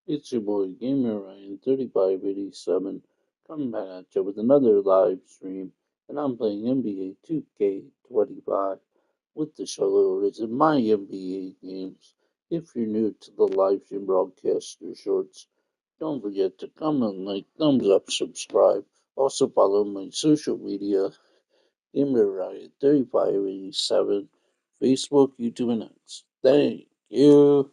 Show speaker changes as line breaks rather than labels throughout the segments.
It's your boy Gamer Ryan 3587 coming back at you with another live stream, and I'm playing NBA 2K25 with the Charlotte Hornets in my NBA games. If you're new to the live stream broadcast or shorts, don't forget to comment, like, thumbs up, subscribe. Also follow my social media, Gamer Ryan 3587, Facebook, YouTube, and X. Thank you.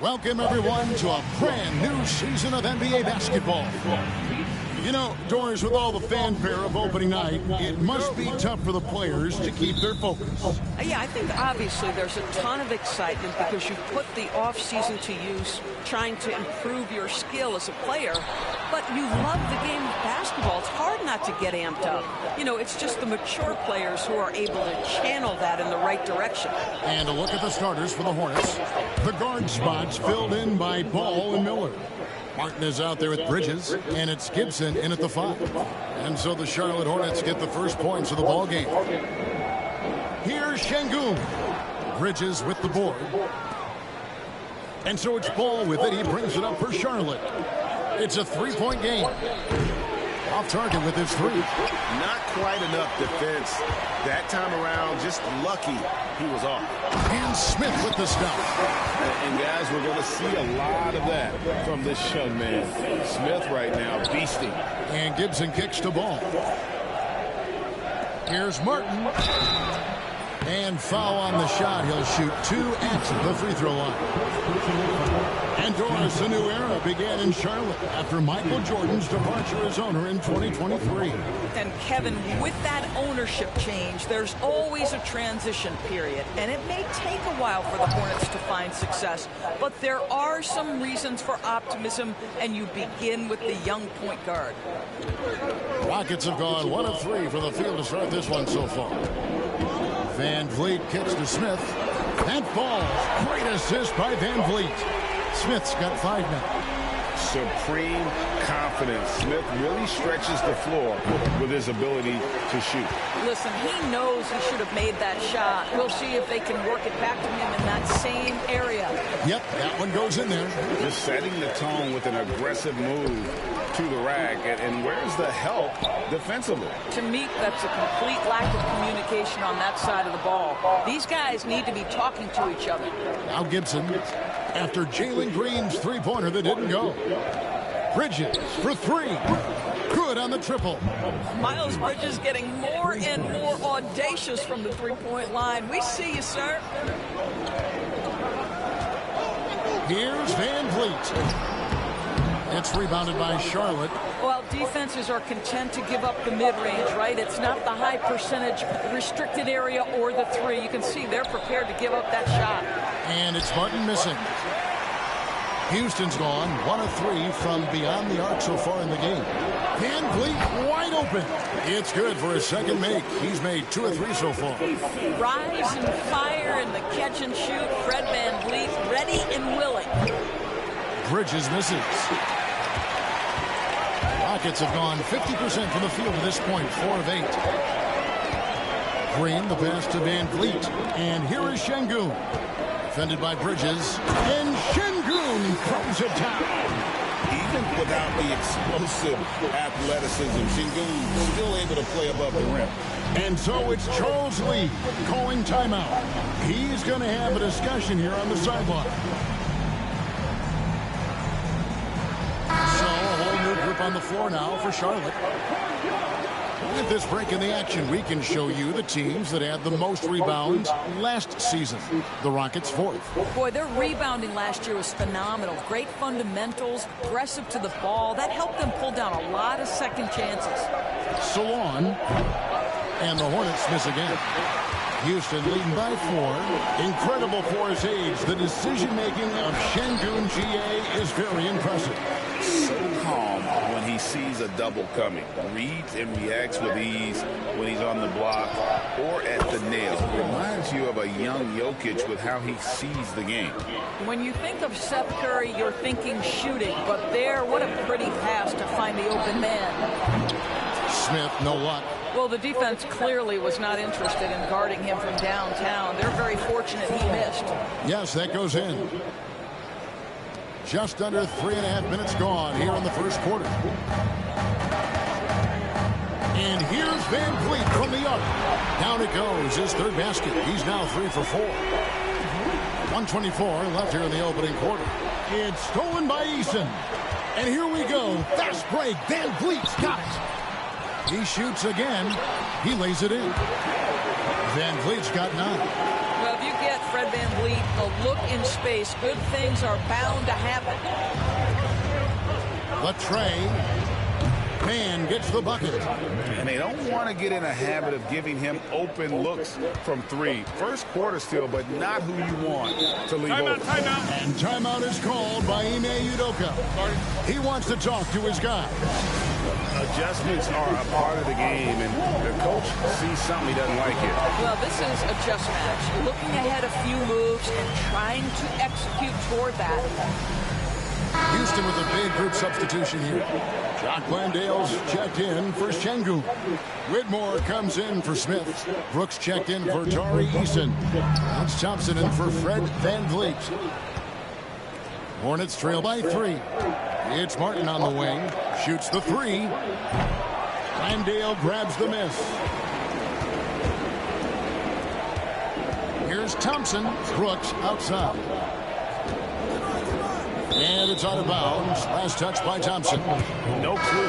Welcome, everyone, to a brand new season of NBA basketball. You know, Doris, with all the fanfare of opening night, it must be tough for the players to keep their focus.
Yeah, I think obviously there's a ton of excitement because you put the offseason to use trying to improve your skill as a player, but you love the game of basketball. It's hard not to get amped up. You know, it's just the mature players who are able to channel that in the right direction.
And a look at the starters for the Hornets. The guard spots filled in by Ball and Miller. Martin is out there with Bridges, and it's Gibson in at the 5. And so the Charlotte Hornets get the first points of the ball game. Here's Şengün. Bridges with the board. And so it's Ball with it. He brings it up for Charlotte. It's a three-point game. Off target with his three.
Not quite enough defense that time around. Just lucky he was off.
And Smith with the stop.
And guys, we're going to see a lot of that from this young man. Smith right now beasting.
And Gibson kicks to Ball. Here's Martin. And foul on the shot. He'll shoot 2 at the free throw line. And Doris, a new era began in Charlotte after Michael Jordan's departure as owner in 2023.
And Kevin, with that ownership change, there's always a transition period, and it may take a while for the Hornets to find success, but there are some reasons for optimism, and you begin with the young point guard.
Rockets have gone 1 of 3 from the field to start this one so far. Van Vliet kicks to Smith. That falls. Great assist by Van Vliet. Smith's got 5 now.
Supreme confidence. Smith really stretches the floor with his ability to shoot.
Listen, he knows he should have made that shot. We'll see if they can work it back to him in that same area.
Yep, that one goes in there.
Just setting the tone with an aggressive move to the rack. And where's the help defensively?
To me, that's a complete lack of communication on that side of the ball. These guys need to be talking to each other.
Now Gibson, after Jalen Green's three-pointer that didn't go. Bridges for 3. Good on the triple.
Miles Bridges getting more and more audacious from the three-point line. We see you, sir.
Here's Van Vliet. It's rebounded by Charlotte.
Well, defenses are content to give up the mid-range, right? It's not the high percentage restricted area or the 3. You can see they're prepared to give up that shot.
And it's Martin missing. Houston's gone 1 of 3 from beyond the arc so far in the game. Van Vliet wide open. It's good for his second make. He's made 2 of 3 so far.
Rise and fire in the catch and shoot. Fred Van Vliet ready and willing.
Bridges misses. Rockets have gone 50% from the field to this point, 4 of 8. Green, the pass to Van Vliet. And here is Şengün. Defended by Bridges. And Şengün throws it down.
Even without the explosive athleticism, Şengün still able to play above the rim.
And so it's Charles Lee calling timeout. He's going to have a discussion here on the sideline. So a whole new group on the floor now for Charlotte. With this break in the action, we can show you the teams that had the most rebounds last season. The Rockets 4th.
Boy, their rebounding last year was phenomenal. Great fundamentals, aggressive to the ball. That helped them pull down a lot of second chances.
Salon. And the Hornets miss again. Houston leading by 4. Incredible for his age. The decision-making of Şengün GA is very impressive.
So calm when he sees a double coming. Reads and reacts with ease when he's on the block or at the nail. Reminds you of a young Jokic with how he sees the game.
When you think of Seth Curry, you're thinking shooting. But there, what a pretty pass to find the open man.
Smith, no luck.
Well, the defense clearly was not interested in guarding him from downtown. They're very fortunate he missed.
Yes, that goes in. Just under 3.5 minutes gone here in the first quarter. And here's Van Vliet from the arc. Down it goes, his third basket. He's now 3 for 4. 1:24 left here in the opening quarter. It's stolen by Eason. And here we go. Fast break. Van Vliet's got it. He shoots again. He lays it in. Van Vliet's got 9.
Well, if you get Fred Van Vliet a look in space, good things are bound to happen.
Latrey. Van gets the bucket.
And they don't want to get in a habit of giving him open looks from 3. First quarter still, but not who you want to leave open.
Timeout. And timeout is called by Ime Udoka. He wants to talk to his guy.
Adjustments are a part of the game, and the coach sees something he doesn't like here.
Well, this is a just match. Looking ahead a few moves and trying to execute toward that.
Houston with a big group substitution here. Jock Landale's checked in for Şengün. Whitmore comes in for Smith. Brooks checked in for Tari Eason. That's Thompson in for Fred Van Vliet. Hornets trail by 3. It's Martin on the wing. Shoots the 3. Landale grabs the miss. Here's Thompson. Brooks outside. And it's out of bounds. Last touch by Thompson.
No clue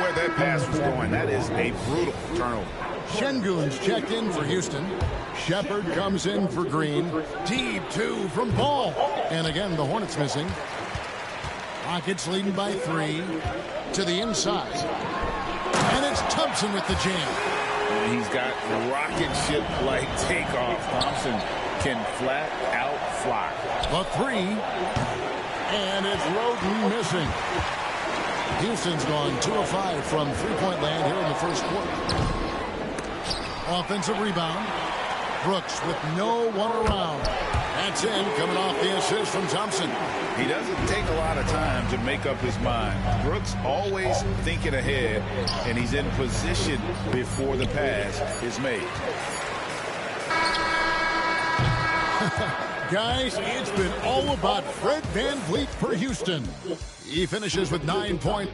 where that pass was going. That is a brutal turnover.
Şengün's checked in for Houston. Shepard comes in for Green. Deep 2 from Paul. And again, the Hornets missing. Rockets leading by 3 to the inside. And it's Thompson with the jam.
He's got rocket ship-like takeoff. Thompson can flat out fly.
The 3. And it's Roden missing. Houston's gone 2 of 5 from three-point land here in the first quarter. Offensive rebound. Brooks with no one around. That's in, coming off the assist from Thompson.
He doesn't take a lot of time to make up his mind. Brooks always thinking ahead, and he's in position before the pass is made.
Guys, it's been all about Fred Van Vliet for Houston. He finishes with 9 points.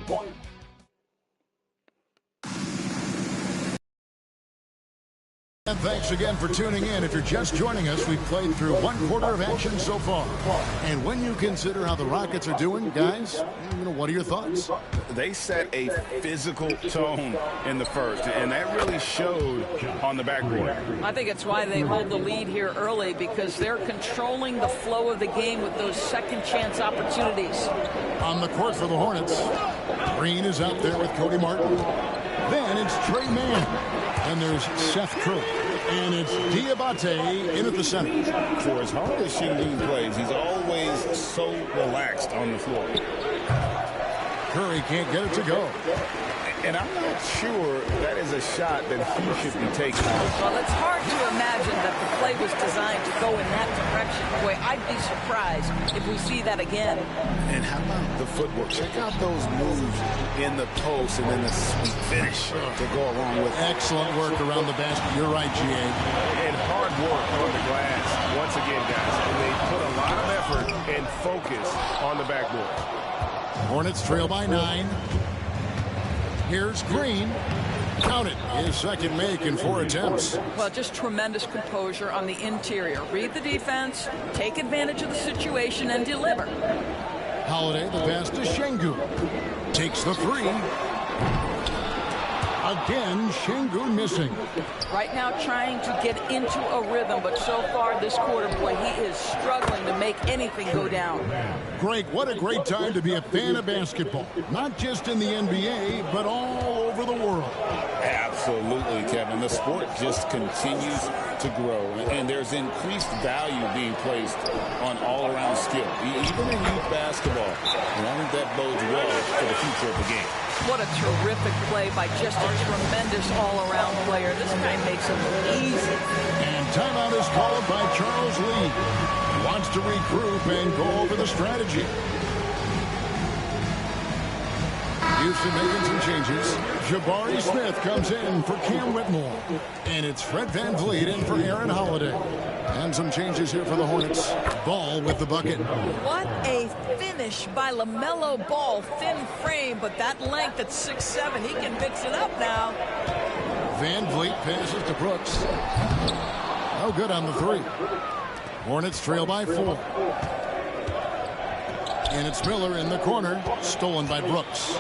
And thanks again for tuning in. If you're just joining us, we've played through 1 quarter of action so far. And when you consider how the Rockets are doing, guys, what are your thoughts?
They set a physical tone in the first, and that really showed on the backboard.
I think it's why they hold the lead here early, because they're controlling the flow of the game with those second chance opportunities.
On the court for the Hornets, Green is out there with Cody Martin. Then it's Trey Mann. And there's Seth Curry. And it's Diabate in at the center.
For as hard as Şengün plays, he's always so relaxed on the floor.
Curry can't get it to go.
And I'm not sure that is a shot that he should be taking.
Well, it's hard to imagine that the play was designed to go in that direction. Boy, I'd be surprised if we see that again.
And how about the footwork? Check out those moves in the post and then the sweet finish to go along with it.
Excellent work around the basket. You're right, G.A.
And hard work on the glass. Once again, guys, they put a lot of effort and focus on the backboard.
Hornets trail by 9. Here's Green. Count it. His second make in 4 attempts.
Well, just tremendous composure on the interior. Read the defense, take advantage of the situation, and deliver.
Holiday, the pass to Şengün. Takes the 3. Again, Şengün missing.
Right now trying to get into a rhythm, but so far this quarter, boy, he is struggling to make anything go down.
Greg, what a great time to be a fan of basketball. Not just in the NBA, but all over the world.
Absolutely, Kevin. The sport just continues to grow, and there's increased value being placed on all-around skill, even in youth basketball. And I think that bodes well for the future of the game.
What a terrific play by just a tremendous all-around player. This guy makes it look easy.
And timeout is called by Charles Lee. He wants to regroup and go over the strategy. Houston making some changes. Jabari Smith comes in for Cam Whitmore. And it's Fred VanVleet in for Aaron Holiday. And some changes here for the Hornets. Ball with the bucket.
What a finish by LaMelo Ball. Thin frame, but that length at 6'7", he can mix it up now.
VanVleet passes to Brooks. No good on the three. Hornets trail by 4. And it's Miller in the corner. Stolen by Brooks.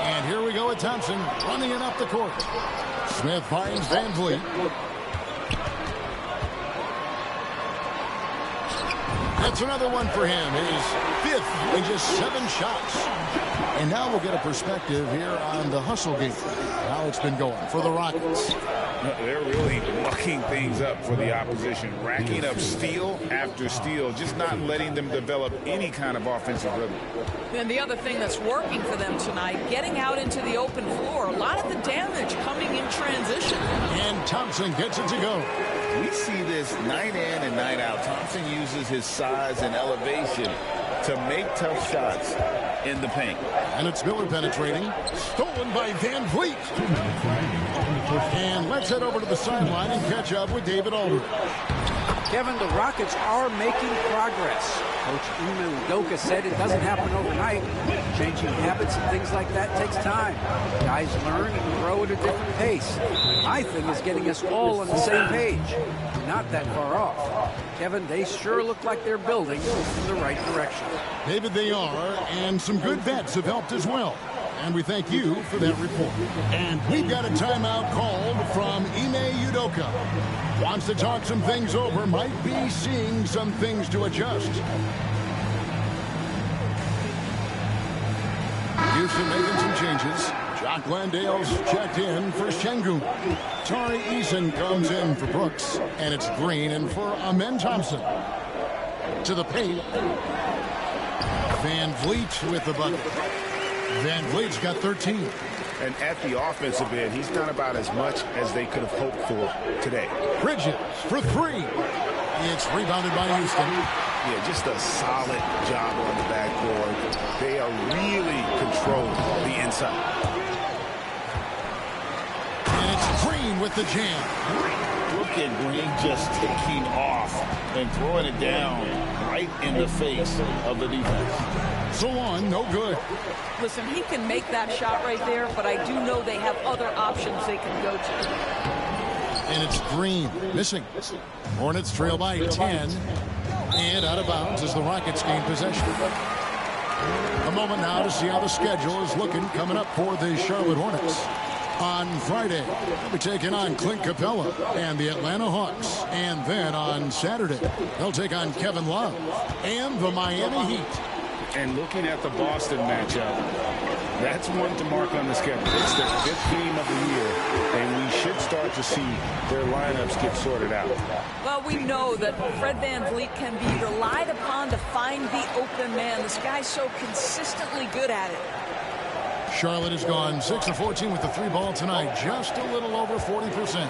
And here we go with Thompson running it up the court. Smith finds VanVleet. That's another one for him. His 5th in just 7 shots. And now we'll get a perspective here on the hustle game. How it's been going for the Rockets.
They're really mucking things up for the opposition, racking up steal after steal, just not letting them develop any kind of offensive rhythm.
And the other thing that's working for them tonight, getting out into the open floor. A lot of the damage coming in transition.
And Thompson gets it to go.
We see this night in and night out. Thompson uses his size and elevation to make tough shots in the paint.
And it's Miller penetrating. Stolen by VanVleet. And let's head over to the sideline and catch up with David Aldridge.
Kevin, the Rockets are making progress. Coach Ime Udoka said it doesn't happen overnight. Changing habits and things like that takes time. Guys learn and grow at a different pace. My thing is getting us all on the same page. Not that far off. Kevin, they sure look like they're building in the right direction.
David, they are, and some good vets have helped as well. And we thank you for that report. And we've got a timeout called from Ime Udoka. Wants to talk some things over, might be seeing some things to adjust. Houston making some changes. Jock Landale's checked in for Şengün. Tari Eason comes in for Brooks. And it's Green in for Amen Thompson. To the paint. VanVleet with the bucket. VanVleet's got 13.
And at the offensive end, he's done about as much as they could have hoped for today.
Bridges for 3. It's rebounded by Houston.
Yeah, just a solid job on the backboard. They are really controlling the inside.
And it's Green with the jam.
Look at Green just taking off and throwing it down right in the face of the defense.
So on, no good.
Listen, he can make that shot right there, but I do know they have other options they can go to.
And it's Green missing. Hornets trail by 10. And out of bounds as the Rockets gain possession. A moment now to see how the schedule is looking coming up for the Charlotte Hornets. On Friday, they'll be taking on Clint Capella and the Atlanta Hawks. And then on Saturday, they'll take on Kevin Love and the Miami Heat.
And looking at the Boston matchup, that's one to mark on the schedule. It's their 5th game of the year, and we should start to see their lineups get sorted out.
Well, we know that Fred VanVleet can be relied upon to find the open man. This guy's so consistently good at it.
Charlotte has gone 6 of 14 with the 3 ball tonight, just a little over 40%.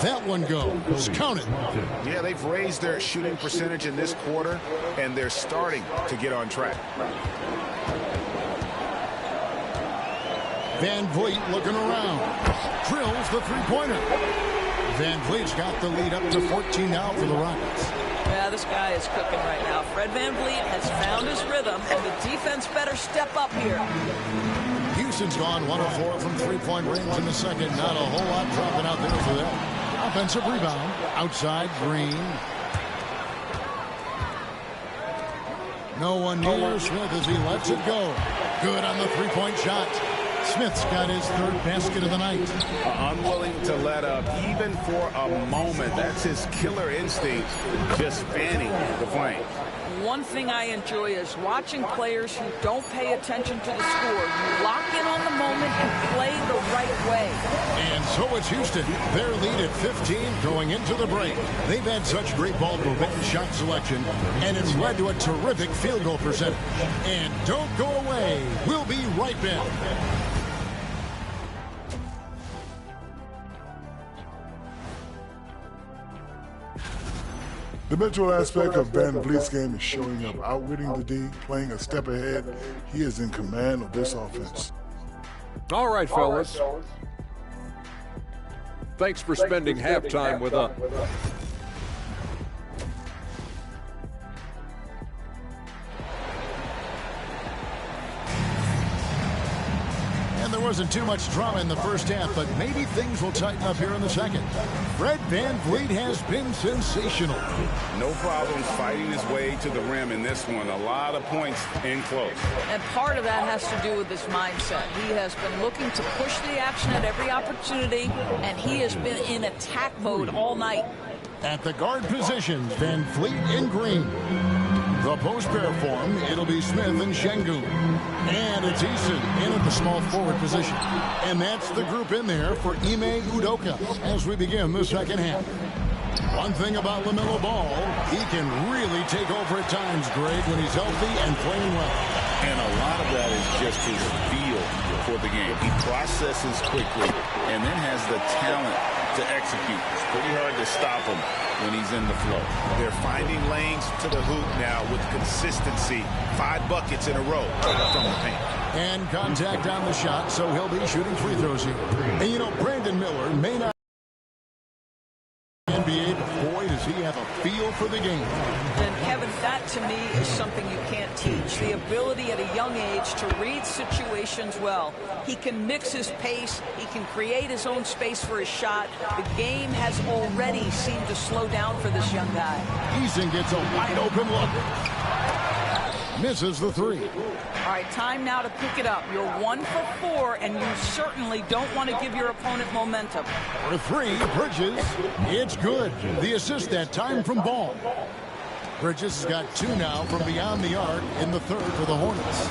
That one goes. Count it.
Yeah, they've raised their shooting percentage in this quarter, and they're starting to get on track.
VanVleet looking around. Drills the 3-pointer. VanVleet's got the lead up to 14 now for the Rockets.
Yeah, this guy is cooking right now. Fred VanVleet has found his rhythm, and the defense better step up here.
Houston's gone 1 of 4 from 3-point range in the second. Not a whole lot dropping out there for them. Offensive rebound. Outside, Green. No one near Smith as he lets it go. Good on the 3-point shot. Smith's got his 3rd basket of the night.
Unwilling to let up even for a moment. That's his killer instinct, just fanning the flame.
One thing I enjoy is watching players who don't pay attention to the score. You lock in on the moment and play the right way.
And so it's Houston. Their lead at 15 going into the break. They've had such great ball movement and shot selection, and it's led to a terrific field goal percentage. And don't go away. We'll be right back.
The mental aspect of Van Vliet's game is showing up, outwitting the D, playing a step ahead. He is in command of this offense.
All right, fellas. Thanks for spending halftime with us.
And there wasn't too much drama in the first half, but maybe things will tighten up here in the second. Fred VanVleet has been sensational.
No problems fighting his way to the rim in this one. A lot of points in close.
And part of that has to do with his mindset. He has been looking to push the action at every opportunity, and he has been in attack mode all night.
At the guard positions, VanVleet in green. The post pair form, it'll be Smith and Şengün. And it's Eason in at the small forward position. And that's the group in there for Ime Udoka as we begin the second half. One thing about LaMelo Ball, he can really take over at times, Greg, when he's healthy and playing well.
And a lot of that is just his feel for the game. He processes quickly and then has the talent to execute. It's pretty hard to stop him when he's in the flow. They're finding lanes to the hoop now with consistency. 5 buckets in a row from the paint.
And contact on the shot, so he'll be shooting free throws here. And you know, Brandon Miller may not NBA, but boy, does he have a feel for the game.
And Kevin, that to me is something you can't teach. The ability at a young age to read situations well. He can mix his pace. He can create his own space for his shot. The game has already seemed to slow down for this young guy.
Eason gets a wide open look. Misses the three.
All right, time now to pick it up. You're 1 for 4, and you certainly don't want to give your opponent momentum.
For 3, Bridges. It's good. The assist that time from Ball. Bridges has got 2 now from beyond the arc in the third for the Hornets.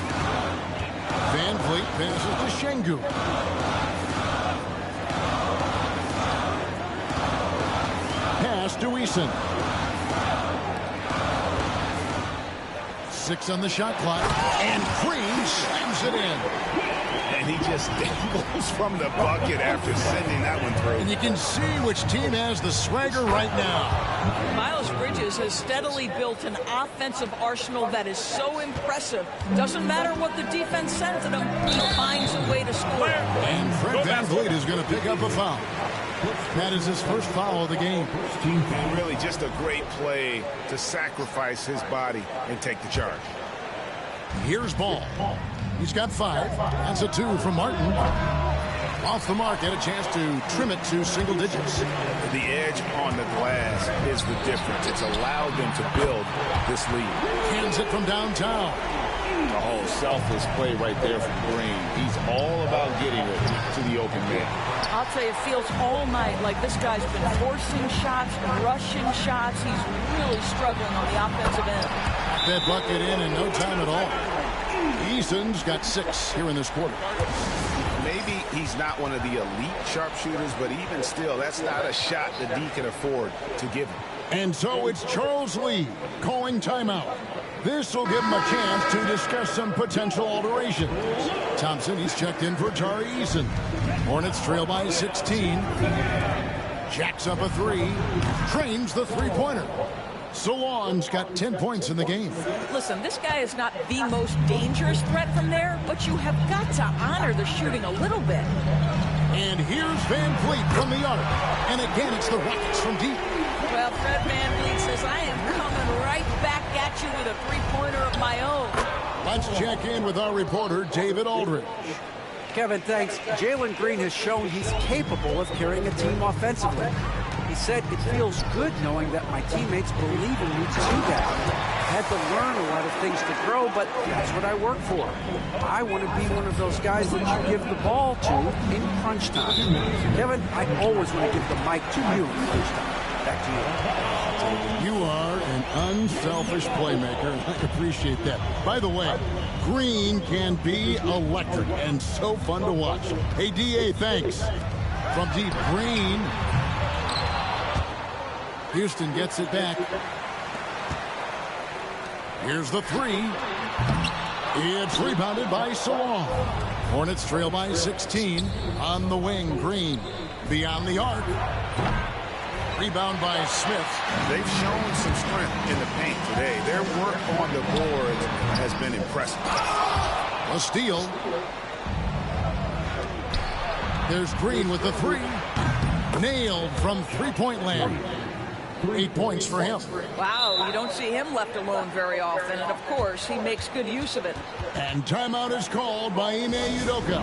VanVleet passes to Şengün. Pass to Eason. 6 on the shot clock, and Green slams it in.
And he just dangles from the bucket after sending that one through.
And you can see which team has the swagger right now.
Miles Bridges has steadily built an offensive arsenal that is so impressive. Doesn't matter what the defense sends at him, he finds a way to score.
And Fred VanVleet is going to pick up a foul. That is his first foul of the game.
Really just a great play to sacrifice his body and take the charge.
Here's Ball. He's got 5. That's a 2 from Martin. Off the mark, had a chance to trim it to single digits.
The edge on the glass is the difference. It's allowed them to build this lead.
Hands it from downtown.
The whole selfless play right there from Green. He's all about getting it to the open man.
I'll tell you, it feels all night like this guy's been forcing shots, rushing shots. He's really struggling on the offensive end.
That bucket in no time at all. Eason's got 6 here in this quarter.
Maybe he's not one of the elite sharpshooters, but even still, that's not a shot the D can afford to give him.
And so it's Charles Lee calling timeout. This will give him a chance to discuss some potential alterations. Thompson, he's checked in for Tari Eason. Hornets trail by 16. Jacks up a 3. Trains the three-pointer. Solon's got 10 points in the game.
Listen, this guy is not the most dangerous threat from there, but you have got to honor the shooting a little bit.
And here's VanVleet from the arc. And again, it's the Rockets from deep.
Well, Fred VanVleet says, I am coming right back at you with a three-pointer of my own.
Let's check in with our reporter, David Aldridge.
Kevin, thanks. Jalen Green has shown he's capable of carrying a team offensively. He said, it feels good knowing that my teammates believe in me to do that. I had to learn a lot of things to grow, but that's what I work for. I want to be one of those guys that you give the ball to in crunch time. Kevin, I always want to give the mic to you in crunch time. Back to you.
You are an unselfish playmaker, and I appreciate that. By the way, Green can be electric and so fun to watch. Hey, D.A., thanks. From deep, Green. Houston gets it back. Here's the 3. It's rebounded by Solon. Hornets trail by 16. On the wing, Green. Beyond the arc. Rebound by Smith.
They've shown some strength in the paint today. Their work on the boards has been impressive.
A steal. There's Green with the three. Nailed from three-point land. 8 points for him.
Wow, you don't see him left alone very often, and of course, he makes good use of it.
And timeout is called by Ime Udoka.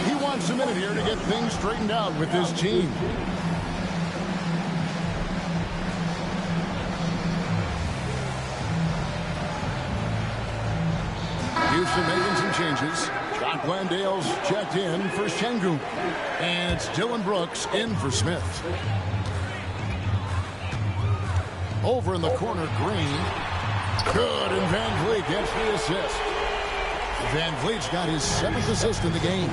He wants a minute here to get things straightened out with his team. Houston making some changes. Jock Landale's checked in for Şengün. And it's Dylan Brooks in for Smith. Over in the corner, Green. Good, and Van Vliet gets the assist. Van Vliet's got his 7th assist in the game.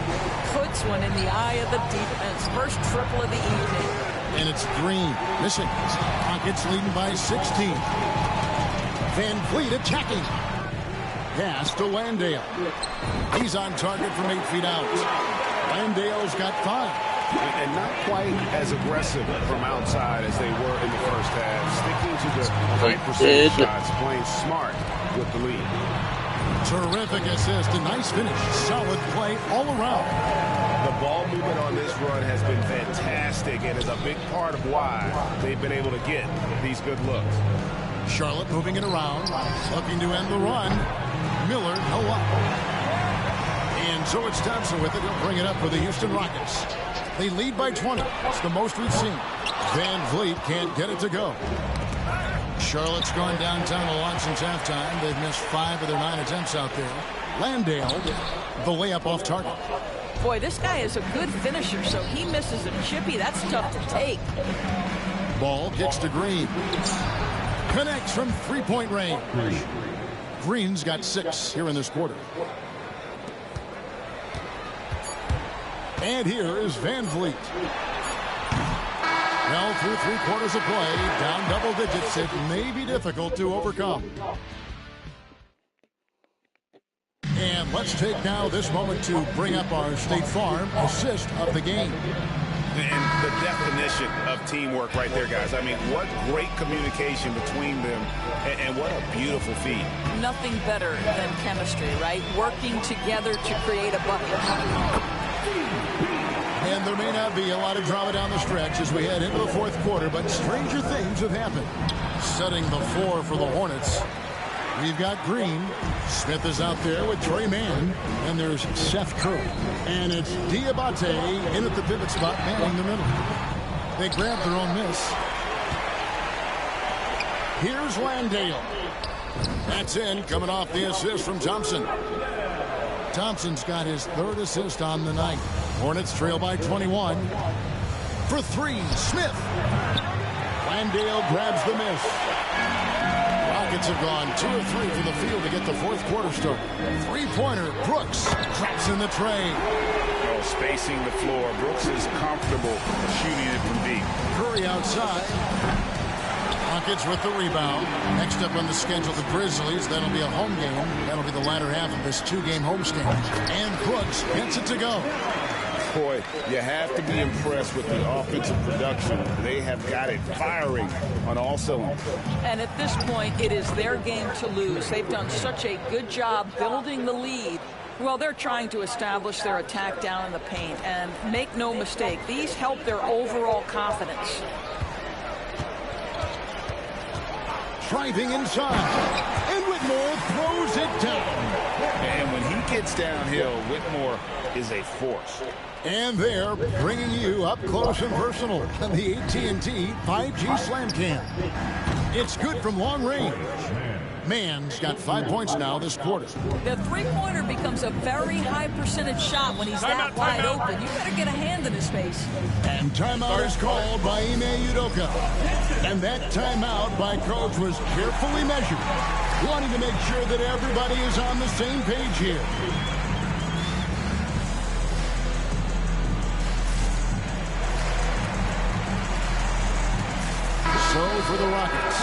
Puts one in the eye of the defense. First triple of the evening.
And it's Green missing. Rockets leading by 16. Van Vliet attacking. Pass to Landale. He's on target from 8 feet out. Landale's got 5.
And not quite as aggressive from outside as they were in the first half. Sticking to the high percentage shots, playing smart with the lead.
Terrific assist, a nice finish. Solid play all around.
The ball movement on this run has been fantastic and is a big part of why they've been able to get these good looks.
Charlotte moving it around, looking to end the run. Miller, no up. And so it's Thompson with it. He'll bring it up for the Houston Rockets. They lead by 20. That's the most we've seen. Van Vliet can't get it to go. Charlotte's gone downtown a lot since halftime. They've missed 5 of their 9 attempts out there. Landale, the layup off target.
Boy, this guy is a good finisher, so he misses a chippy. That's tough to take.
Ball kicks to Green. Connects from three-point range. Green's got 6 here in this quarter. And here is Van Vliet. Well, through 3 quarters of play, down double digits, it may be difficult to overcome. And let's take now this moment to bring up our State Farm assist of the game.
And the definition of teamwork right there, guys. I mean, what great communication between them, and what a beautiful feat.
Nothing better than chemistry, right? Working together to create a bucket.
And there may not be a lot of drama down the stretch as we head into the 4th quarter, but stranger things have happened. Setting the floor for the Hornets, we've got Green. Smith is out there with Trey Mann. And there's Seth Curry. And it's Diabate in at the pivot spot, manning the middle. They grab their own miss. Here's Landale. That's in, coming off the assist from Thompson. Thompson's got his 3rd assist on the night. Hornets trail by 21. For 3, Smith. Landale grabs the miss. Rockets have gone 2 of 3 from the field to get the 4th quarter started. 3-pointer, Brooks drops in the tray.
Oh, spacing the floor. Brooks is comfortable shooting it from deep.
Curry outside. Rockets with the rebound. Next up on the schedule, the Grizzlies. That'll be a home game. That'll be the latter half of this 2-game homestand. And Brooks gets it to go.
Boy, you have to be impressed with the offensive production. They have got it firing on all cylinders.
And at this point, it is their game to lose. They've done such a good job building the lead. Well, they're trying to establish their attack down in the paint. And make no mistake, these help their overall confidence.
Driving inside. And Whitmore throws it down.
And when he gets downhill, Whitmore is a force.
And they're bringing you up close and personal on the AT&T 5G Slam Cam. It's good from long range. Mann's got 5 points now this quarter.
The 3-pointer becomes a very high percentage shot when he's that wide open. You better get a hand in his face.
And timeout is called by Ime Udoka. And that timeout by coach was carefully measured, wanting to make sure that everybody is on the same page here. So for the Rockets,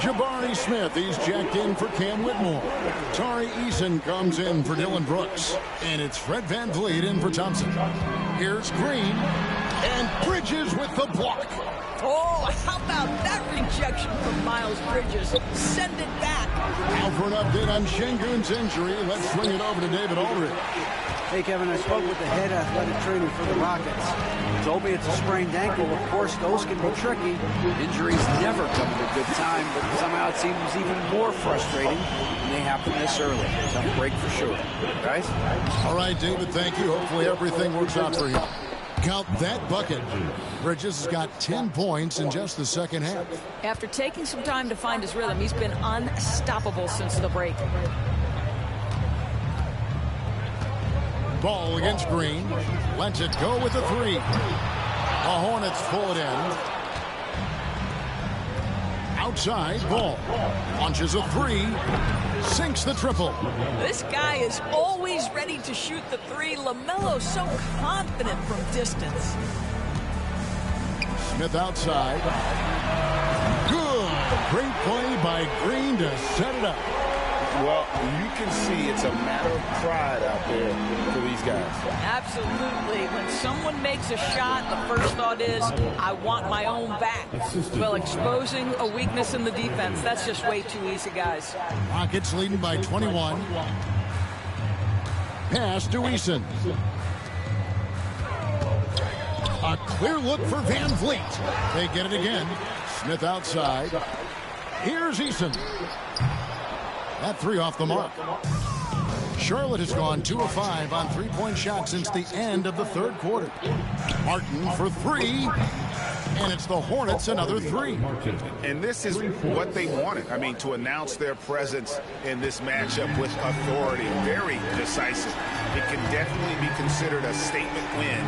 Jabari Smith, he's jacked in for Cam Whitmore. Tari Eason comes in for Dylan Brooks. And it's Fred Van Vliet in for Thompson. Here's Green. And Bridges with the block.
Oh, how about that rejection from Miles Bridges? Send it back.
Now for an update on Şengün's injury, let's swing it over to David Aldridge.
Hey, Kevin, I spoke with the head athletic trainer for the Rockets. He told me it's a sprained ankle. Of course, those can be tricky. Injuries never come at a good time, but somehow it seems even more frustrating when they happen this early. Tough break for sure. Guys?
All right, David, thank you. Hopefully everything works out for you. Count that bucket. Bridges has got 10 points in just the second half.
After taking some time to find his rhythm, he's been unstoppable since the break.
Ball against Green. Lets it go with the three. The Hornets pull it in. Outside, Ball. Launches a three. Sinks the triple.
This guy is always ready to shoot the three. LaMelo's so confident from distance.
Smith outside. Good. Great play by Green to set it up.
Well, you can see it's a matter of pride out there for these guys.
Absolutely. When someone makes a shot, the first thought is, I want my own back. Well, exposing a weakness in the defense, that's just way too easy, guys.
Rockets leading by 21. Pass to Eason. A clear look for Van Vliet. They get it again. Smith outside. Here's Eason. That three off the mark. Charlotte has gone 2 of 5 on three-point shots since the end of the third quarter. Martin for three. And it's the Hornets another three.
And this is what they wanted. I mean, to announce their presence in this matchup with authority. Very decisive. It can definitely be considered a statement win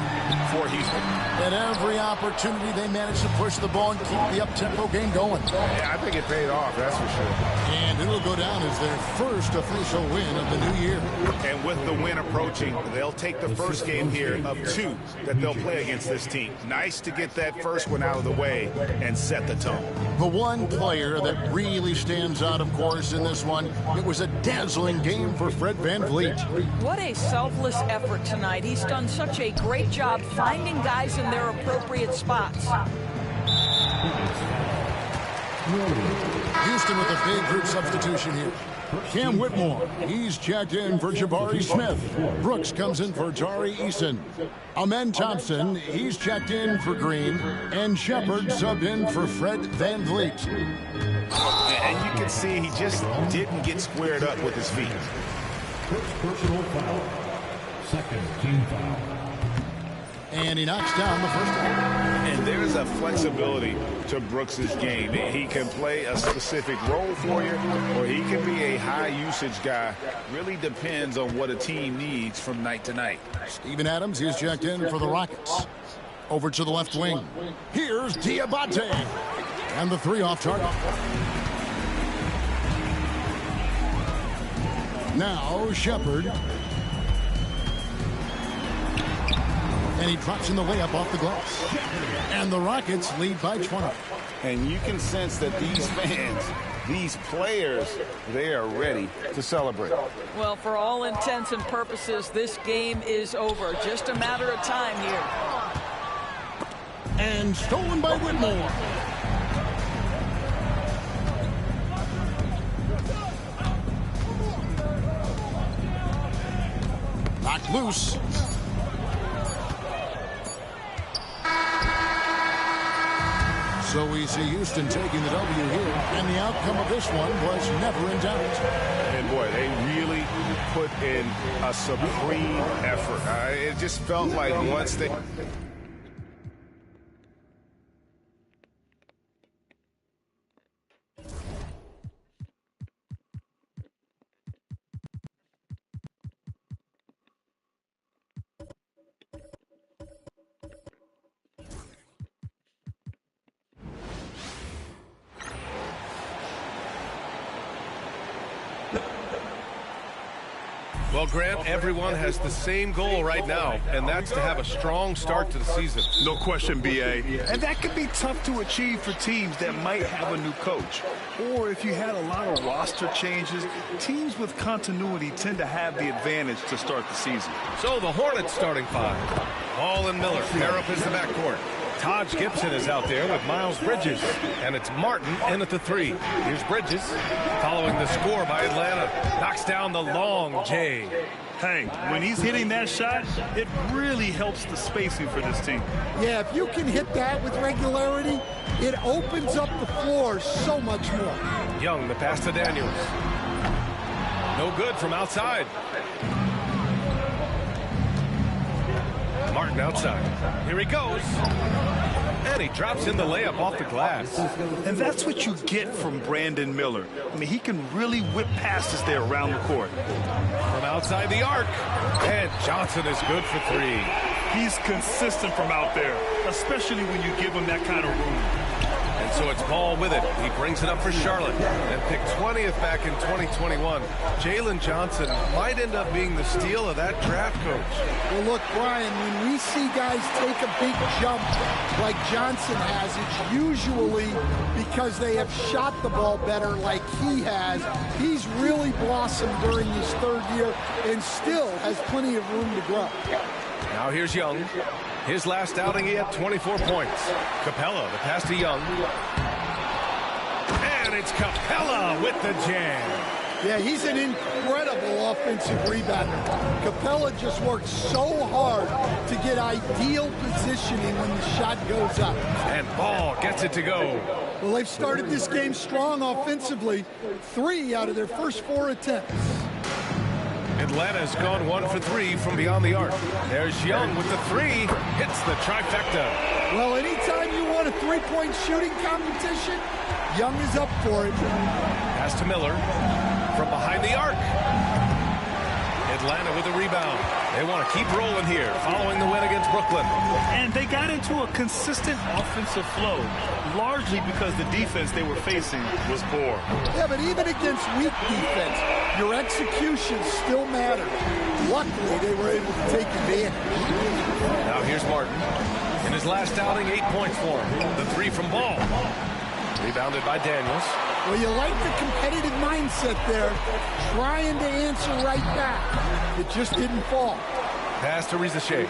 for Houston.
At every opportunity, they managed to push the ball and keep the up-tempo game going.
Yeah, I think it paid off, that's for sure.
And it'll go down as their first official win of the new year.
And with the win approaching, they'll take the first game here of 2 that they'll play against this team. Nice to get that first one out of the way and set the tone.
The one player that really stands out, of course, in this one, it was a dazzling game for Fred VanVleet.
What a selfless effort tonight. He's done such a great job finding guys in their appropriate spots.
Houston with a big group substitution here. Cam Whitmore, he's checked in for Jabari Smith. Brooks comes in for Tari Eason. Amen Thompson, he's checked in for Green. And Shepard subbed in for Fred VanVleet.
And you can see he just didn't get squared up with his feet.
Personal foul. Second team foul.
And he knocks down the first one.
And there's a flexibility to Brooks's game. He can play a specific role for you, or he can be a high-usage guy. Really depends on what a team needs from night to night.
Steven Adams, he's checked in for the Rockets. Over to the left wing. Here's Diabate. And the three off target. Now Shepard. And he drops in the layup off the glass. And the Rockets lead by 20.
And you can sense that these fans, these players, they are ready to celebrate.
Well, for all intents and purposes, this game is over. Just a matter of time here.
And stolen by Whitmore. Knocked loose. So we see Houston taking the W here, and the outcome of this one was never in doubt.
And boy, they really put in a supreme effort. It just felt like once they...
Well, Grant, everyone has the same goal right now, and that's to have a strong start to the season.
No question, B.A. And that can be tough to achieve for teams that might have a new coach. Or if you had a lot of roster changes, teams with continuity tend to have the advantage to start the season.
So the Hornets starting five. Hall and Miller pair up as the backcourt. Taj Gibson is out there with Miles Bridges, and it's Martin in at the 3. Here's Bridges, following the score by Atlanta. Knocks down the long J.
Hey, when he's hitting that shot, it really helps the spacing for this team.
Yeah, if you can hit that with regularity, it opens up the floor so much more.
Young, the pass to Daniels. No good from outside. Martin outside. Here he goes. And he drops in the layup off the glass.
And that's what you get from Brandon Miller. I mean, he can really whip passes there around the court.
From outside the arc. And Johnson is good for 3.
He's consistent from out there, especially when you give him that kind of room.
And so it's Ball with it. He brings it up for Charlotte and picked 20th back in 2021. Jalen Johnson might end up being the steal of that draft, Coach.
Well, look, Brian, when we see guys take a big jump like Johnson has, it's usually because they have shot the ball better like he has. He's really blossomed during his 3rd year and still has plenty of room to grow.
Now here's Young. His last outing, he had 24 points. Capella, the pass to Young. And it's Capella with the jam.
Yeah, he's an incredible offensive rebounder. Capella just works so hard to get ideal positioning when the shot goes up.
And Ball gets it to go.
Well, they've started this game strong offensively. 3 out of their first 4 attempts.
Atlanta's gone 1 for 3 from beyond the arc. There's Young with the 3. Hits the trifecta.
Well, anytime you want a 3-point shooting competition, Young is up for it.
Pass to Miller from behind the arc. Atlanta with a rebound. They want to keep rolling here following the win against Brooklyn.
And they got into a consistent offensive flow, largely because the defense they were facing was poor.
Yeah, but even against weak defense, your execution still matters. Luckily, they were able to take advantage.
Now here's Martin. In his last outing, 8 points for him. The 3 from Ball. Rebounded by Daniels.
Well, you like the competitive mindset there, trying to answer right back. It just didn't fall.
Pass to Rizachet.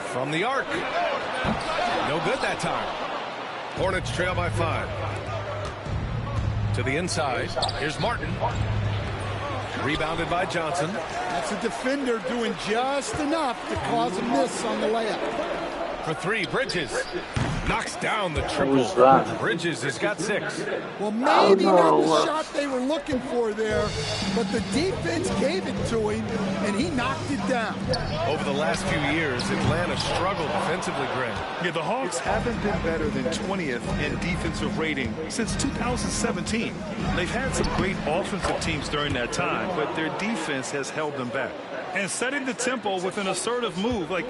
From the arc. No good that time. Hornets trail by 5. To the inside. Here's Martin. Rebounded by Johnson.
That's a defender doing just enough to cause a miss on the layup.
For 3, Bridges knocks down the triple. Bridges has got 6.
Well, maybe not the shot they were looking for there, but the defense gave it to him, and he knocked it down.
Over the last few years, Atlanta struggled defensively, Grant.
Yeah, the Hawks haven't been better than 20th in defensive rating since 2017. They've had some great offensive teams during that time, but their defense has held them back. And setting the tempo with an assertive move, like,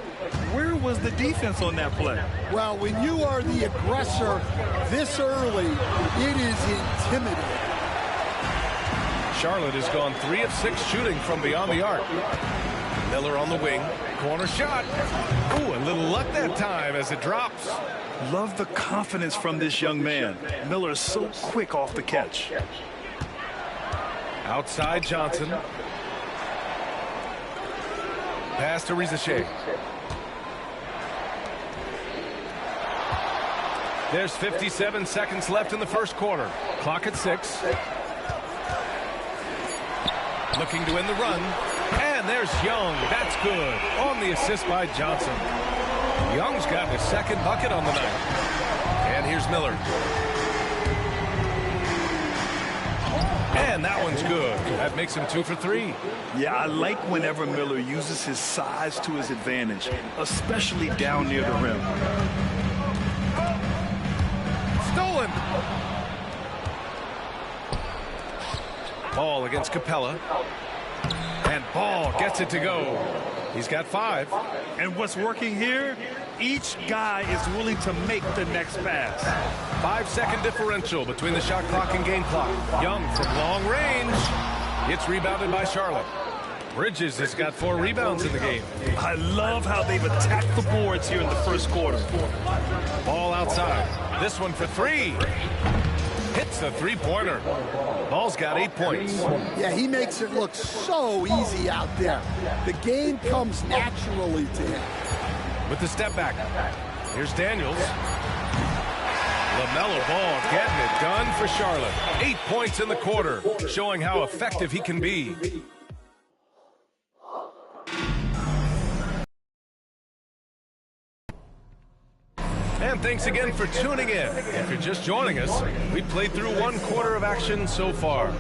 where was the defense on that play?
Well, when you are the aggressor this early, it is intimidating.
Charlotte has gone 3 of 6 shooting from beyond the arc. Miller on the wing. Corner shot. Ooh, a little luck that time as it drops.
Love the confidence from this young man. Miller is so quick off the catch.
Outside Johnson. Pass to Rizachet. There's 57 seconds left in the first quarter. Clock at 6. Looking to end the run. And there's Young. That's good. On the assist by Johnson. Young's got his 2nd bucket on the night. And here's Miller. And that one's good. That makes him 2 for 3.
Yeah, I like whenever Miller uses his size to his advantage, especially down near the rim.
Stolen. Ball against Capella. And Ball gets it to go. He's got 5.
And what's working here? Each guy is willing to make the next pass.
5-second differential between the shot clock and game clock. Young from long range. It's rebounded by Charlotte. Bridges has got 4 rebounds in the game.
I love how they've attacked the boards here in the first quarter.
Ball outside. This one for 3. hits the three-pointer. Ball's got 8 points.
Yeah, he makes it look so easy out there. The game comes naturally to him.
With the step back, here's Daniels. LaMelo Ball getting it done for Charlotte. 8 points in the quarter, showing how effective he can be. And thanks again for tuning in. If you're just joining us, we played through 1 quarter of action so far.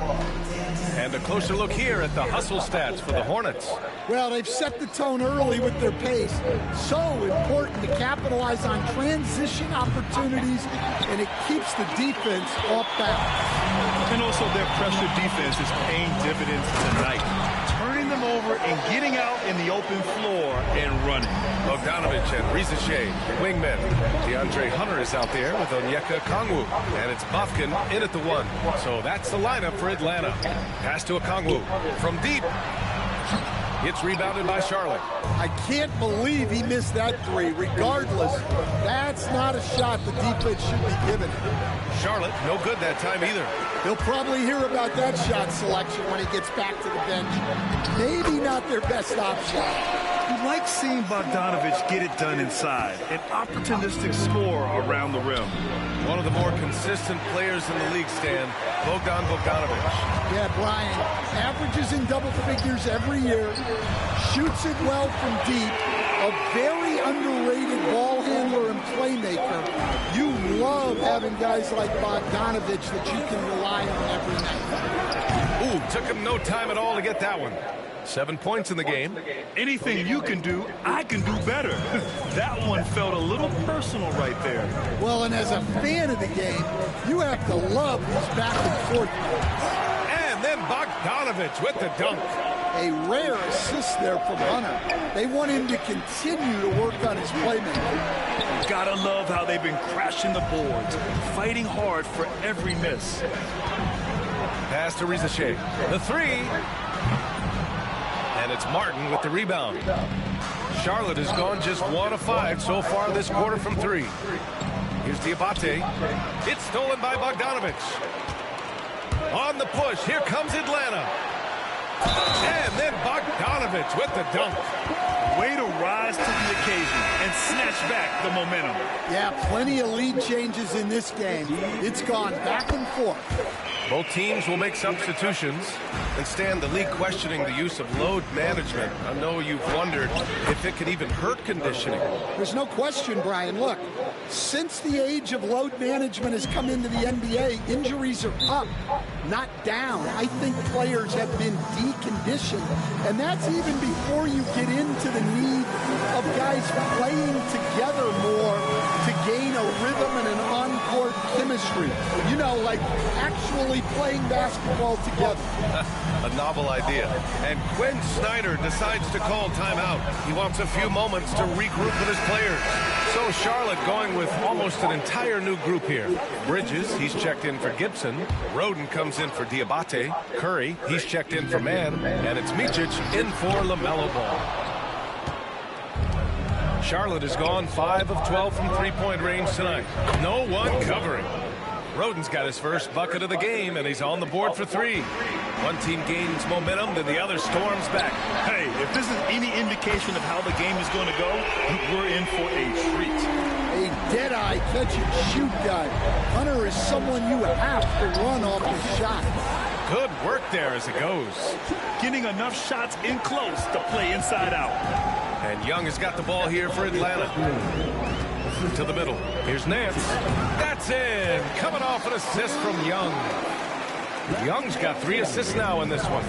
And a closer look here at the hustle stats for the Hornets.
Well, they've set the tone early with their pace. So important to capitalize on transition opportunities, and it keeps the defense off balance.
And also their pressure defense is paying dividends tonight. Turning them over and getting out in the open floor and running.
Bogdanovich and Rizachet, wingmen. DeAndre Hunter is out there with Onyeka Okongwu. And it's Bufkin in at the 1. So that's the lineup for Atlanta. Pass to Okongwu from deep. It's rebounded by Charlotte.
I can't believe he missed that 3. Regardless, that's not a shot the defense should be given.
Charlotte, no good that time either.
He'll probably hear about that shot selection when he gets back to the bench. Maybe not their best option.
You like seeing Bogdanovich get it done inside. An opportunistic score around the rim.
One of the more consistent players in the league, Stan, Bogdanovich.
Yeah, Brian, averages in double figures every year, shoots it well from deep, a very underrated ball handler and playmaker. You love having guys like Bogdanovich that you can rely on every night.
Ooh, took him no time at all to get that one. 7 points in the game.
Anything you can do, I can do better. That one felt a little personal right there.
Well, and as a fan of the game, you have to love these back and forth.
And then Bogdanovich with the dunk.
A rare assist there from Hunter. They want him to continue to work on his playmaking.
Gotta love how they've been crashing the boards, fighting hard for every miss.
Pass to Rizachet. The 3. And it's Martin with the rebound. Charlotte has gone just 1 of 5 so far this quarter from 3. Here's Diabate. It's stolen by Bogdanovich. On the push, here comes Atlanta. And then Bogdanovich with the dunk.
Way to rise to the occasion and snatch back the momentum.
Yeah, plenty of lead changes in this game. It's gone back and forth.
Both teams will make substitutions. And Stan, the league questioning the use of load management. I know you've wondered if it could even hurt conditioning.
There's no question, Brian. Look, since the age of load management has come into the NBA, injuries are up, not down. I think players have been deconditioned. And that's even before you get into the need of guys playing together more to gain a rhythm and an on-court chemistry. You know, like actually playing basketball together.
A novel idea. And Quinn Snyder decides to call timeout. He wants a few moments to regroup with his players. So Charlotte going with almost an entire new group here. Bridges, he's checked in for Gibson. Roden comes in for Diabate. Curry, he's checked in for Mann. And it's Micic in for LaMelo Ball. Charlotte has gone 5 of 12 from three-point range tonight. No one covering. Roden's got his first bucket of the game, and he's on the board for 3. One team gains momentum, then the other storms back.
Hey, if this is any indication of how the game is going to go, we're in for a treat.
A dead-eye catch-and-shoot guy. Hunter is someone you have to run off his shot.
Good work there as it goes.
Getting enough shots in close to play inside out.
And Young has got the ball here for Atlanta. To the middle. Here's Nance. That's in. Coming off an assist from Young. Young's got 3 assists now in this one.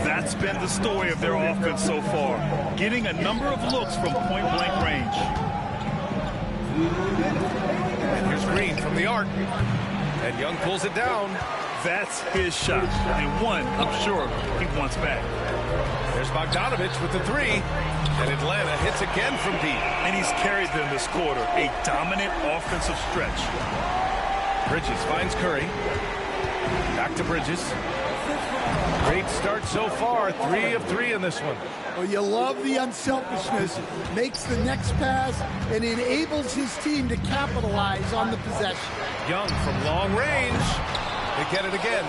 That's been the story of their offense so far. Getting a number of looks from point-blank range.
And here's Green from the arc. And Young pulls it down.
That's his shot. And one, I'm sure, he wants back.
There's Bogdanovich with the 3. And Atlanta hits again from deep.
And he's carried them this quarter. A dominant offensive stretch.
Bridges finds Curry. Back to Bridges. Great start so far. 3 of 3 in this one.
Well, you love the unselfishness. Makes the next pass and enables his team to capitalize on the possession.
Young from long range. They get it again.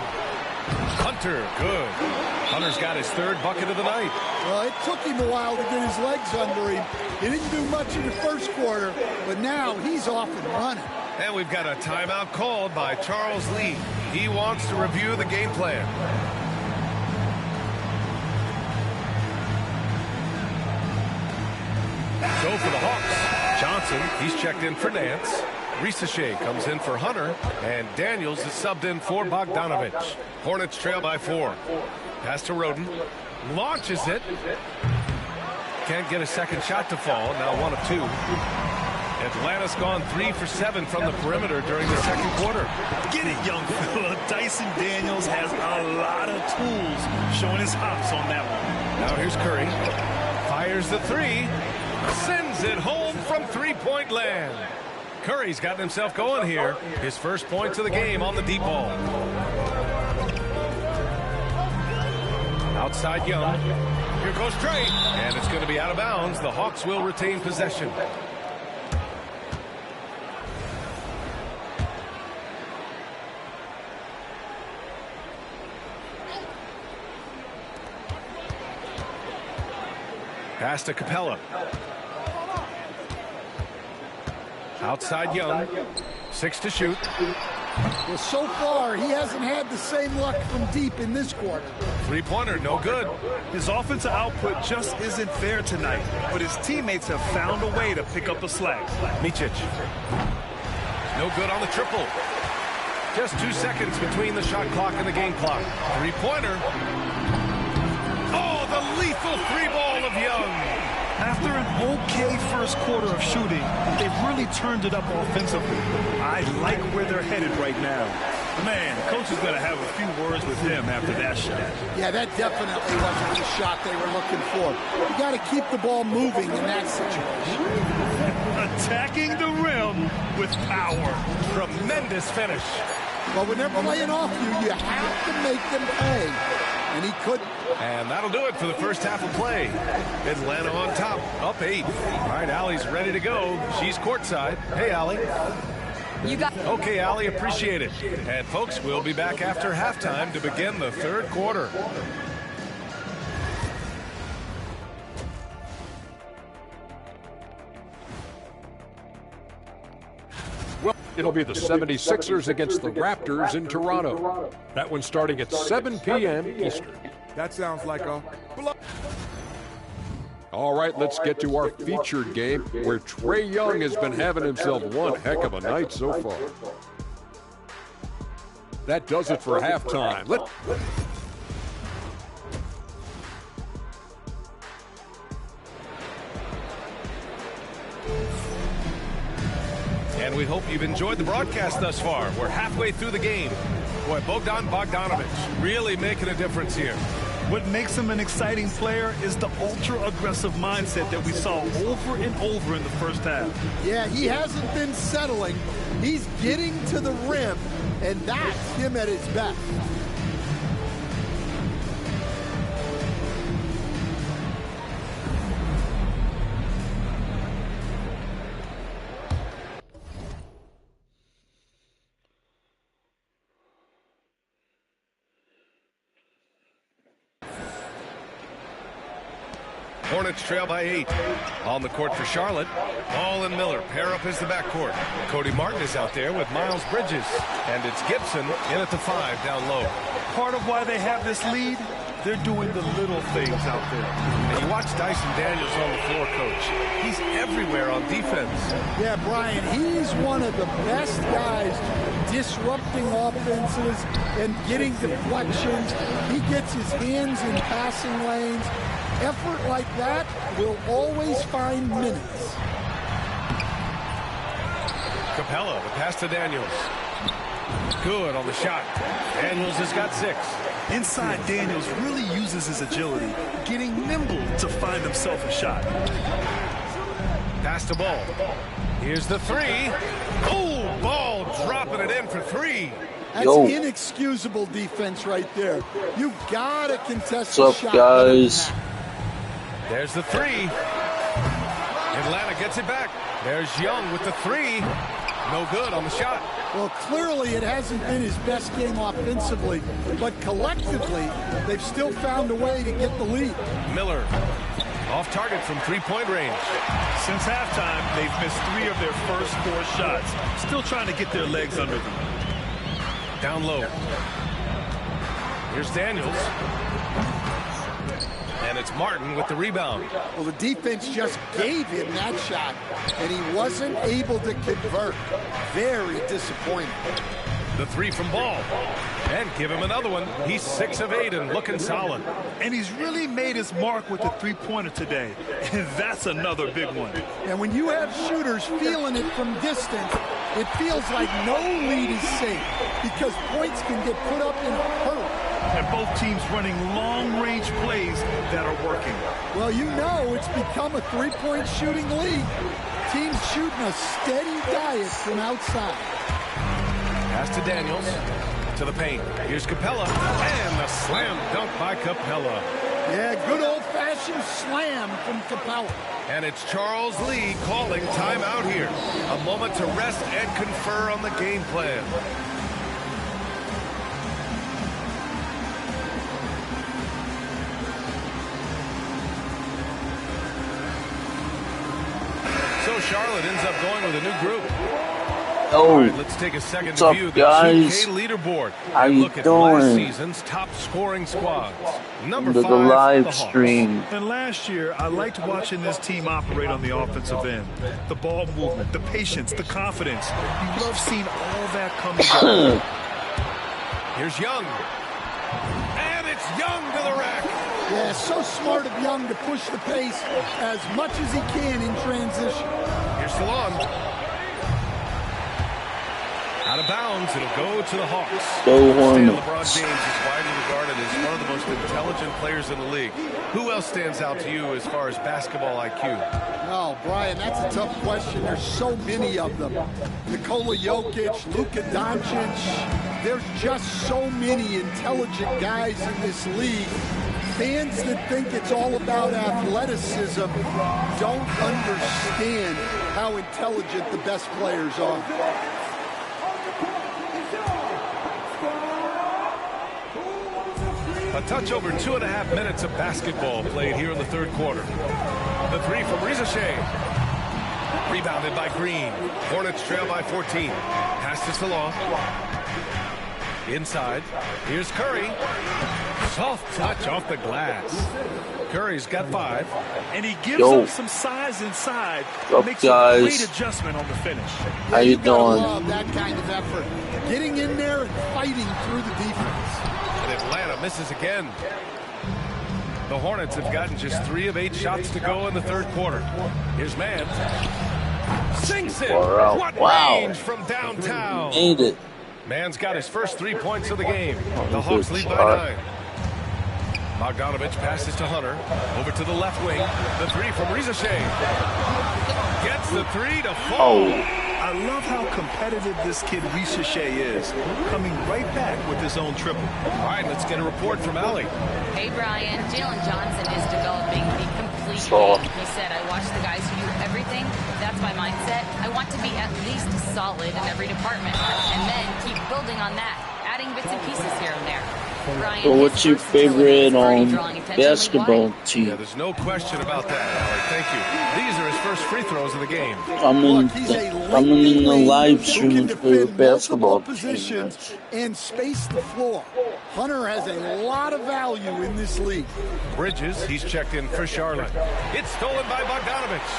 Hunter, good. Hunter's got his third bucket of the night.
Well, it took him a while to get his legs under him. He didn't do much in the first quarter, but now he's off and running.
And we've got a timeout called by Charles Lee. He wants to review the game plan. So for the Hawks, Johnson, he's checked in for Nance. Risache comes in for Hunter, and Daniels is subbed in for Bogdanovich. Hornets trail by 4. Pass to Roden. Launches it. Can't get a second shot to fall. Now 1 of 2. Atlanta's gone 3 for 7 from the perimeter during the second quarter.
Get it, young fella. Dyson Daniels has a lot of tools, showing his hops on that one.
Now here's Curry. Fires the 3. Sends it home from three-point land. Curry's gotten himself going here. His first points of the game on the deep ball. Outside Young. Here goes Trey. And it's going to be out of bounds. The Hawks will retain possession. Pass to Capella. Outside Young. 6 to shoot.
Well, so far, he hasn't had the same luck from deep in this quarter.
Three-pointer, no good.
His offensive output just isn't there tonight, but his teammates have found a way to pick up the slack.
Micic. No good on the triple. Just 2 seconds between the shot clock and the game clock. Three-pointer. Oh, the lethal 3-ball of Young.
After an okay first quarter of shooting, they've really turned it up offensively. I like where they're headed right now. Man, coach is going to have a few words with him after that shot.
Yeah, that definitely wasn't the shot they were looking for. You got to keep the ball moving in that situation.
Attacking the rim with power.
Tremendous finish.
But when they're playing off you, you have to make them pay. And he couldn't.
And that'll do it for the first half of play. Atlanta on top, up 8. All right, Allie's ready to go. She's courtside. Hey, Allie.
You got.
Okay, Allie, appreciate it. And folks, we'll be back after halftime to begin the third quarter.
Well, it'll be the 76ers against the Raptors in Toronto. That one's starting at 7 p.m. Eastern.
That sounds like a...
All right, let's get to our featured game where Trae Young has been having himself one heck of a night so far. That does it for halftime.
And we hope you've enjoyed the broadcast thus far. We're halfway through the game. Boy, Bogdanovich really making a difference here.
What makes him an exciting player is the ultra-aggressive mindset that we saw over and over in the first half.
Yeah, he hasn't been settling. He's getting to the rim, and that's him at his best.
Hornets trail by 8. On the court for Charlotte. Ball and Miller pair up as the backcourt. Cody Martin is out there with Miles Bridges. And it's Gibson in at the 5 down low.
Part of why they have this lead, they're doing the little things out there.
And you watch Dyson Daniels on the floor, Coach. He's everywhere on defense.
Yeah, Brian, he's one of the best guys disrupting offenses and getting deflections. He gets his hands in passing lanes. Effort like that will always find minutes.
Capella, the pass to Daniels. Good on the shot. Daniels has got 6.
Inside, Daniels really uses his agility, getting nimble to find himself a shot.
Pass to Ball. Here's the 3. Oh, Ball dropping it in for 3.
That's inexcusable defense right there. You gotta contest the shot.
Guys?
There's the 3. Atlanta gets it back. There's Young with the 3. No good on the shot.
Well, clearly it hasn't been his best game offensively, but collectively, they've still found a way to get the lead.
Miller, off target from three-point range.
Since halftime, they've missed 3 of their first 4 shots. Still trying to get their legs under them.
Down low. Here's Daniels. And it's Martin with the rebound.
Well, the defense just gave him that shot, and he wasn't able to convert. Very disappointing.
The 3 from Ball. And give him another one. He's 6 of 8 and looking solid.
And he's really made his mark with the three-pointer today. And that's another big one.
And when you have shooters feeling it from distance, it feels like no lead is safe because points can get put up in a hurry.
And both teams running long-range plays that are working.
Well, you know it's become a three-point shooting league. Teams shooting a steady diet from outside.
Pass to Daniels. To the paint. Here's Capella. And the slam dunk by Capella.
Yeah, good old-fashioned slam from Capella.
And it's Charles Lee calling timeout here. A moment to rest and confer on the game plan. So Charlotte ends up going with a new group.
Oh,
right, let's take a second
what's up,
view of the
guys?
2K leaderboard.
How you
look at last
doing?
season's top scoring squads. Number
Under
5,
the live
the Hawks.
stream.
And last year, I liked watching this team operate on the offensive end. The ball movement, the patience, the confidence. You love seeing all that come together.
Here's Young. And it's Young to the rack.
Yeah, so smart of Young to push the pace as much as he can in transition.
Here's Salon. Out of bounds, it'll go to the Hawks.
Go
LeBron
Hornets.
James is widely regarded as one of the most intelligent players in the league. Who else stands out to you as far as basketball IQ?
Oh, Brian, that's a tough question. There's so many of them. Nikola Jokic, Luka Doncic. There's just so many intelligent guys in this league. Fans that think it's all about athleticism don't understand how intelligent the best players are.
A touch over 2.5 minutes of basketball played here in the third quarter. The 3 from Rizasheh. Rebounded by Green. Hornets trail by 14. Pass to Salon. Inside. Here's Curry. Soft touch off the glass. Curry's got 5.
And he gives up some size inside.
What's
Makes
up,
a
guys?
great adjustment on the finish.
How you doing?
Love that kind of effort. Getting in there and fighting through the defense.
And Atlanta misses again. The Hornets have gotten just 3 of 8 shots to go in the third quarter. Here's Mann. Sinks it. What range from downtown.
Made it.
Mann's got his first 3 points of the game. The Hawks lead by 9. Bogdanovich passes to Hunter. Over to the left wing. The 3 from Rizasheh. Gets the 3 to fall.
I love how competitive this kid Rizasheh is. Coming right back with his own triple.
All right, let's get a report from Allie.
Hey, Brian. Jalen Johnson is developing the complete game. He said, I watch the guys who do everything. That's my mindset. I want to be at least solid in every department and then keep building on that, adding bits and pieces here and there. Brian,
So what's your favorite basketball team?
Yeah, there's no question about that, Allie. Thank you. These are his first free throws of the game.
I'm in the live stream for the basketball team.
And space the floor. Hunter has a lot of value in this league.
Bridges, he's checked in for Charlotte. It's stolen by Bogdanovich.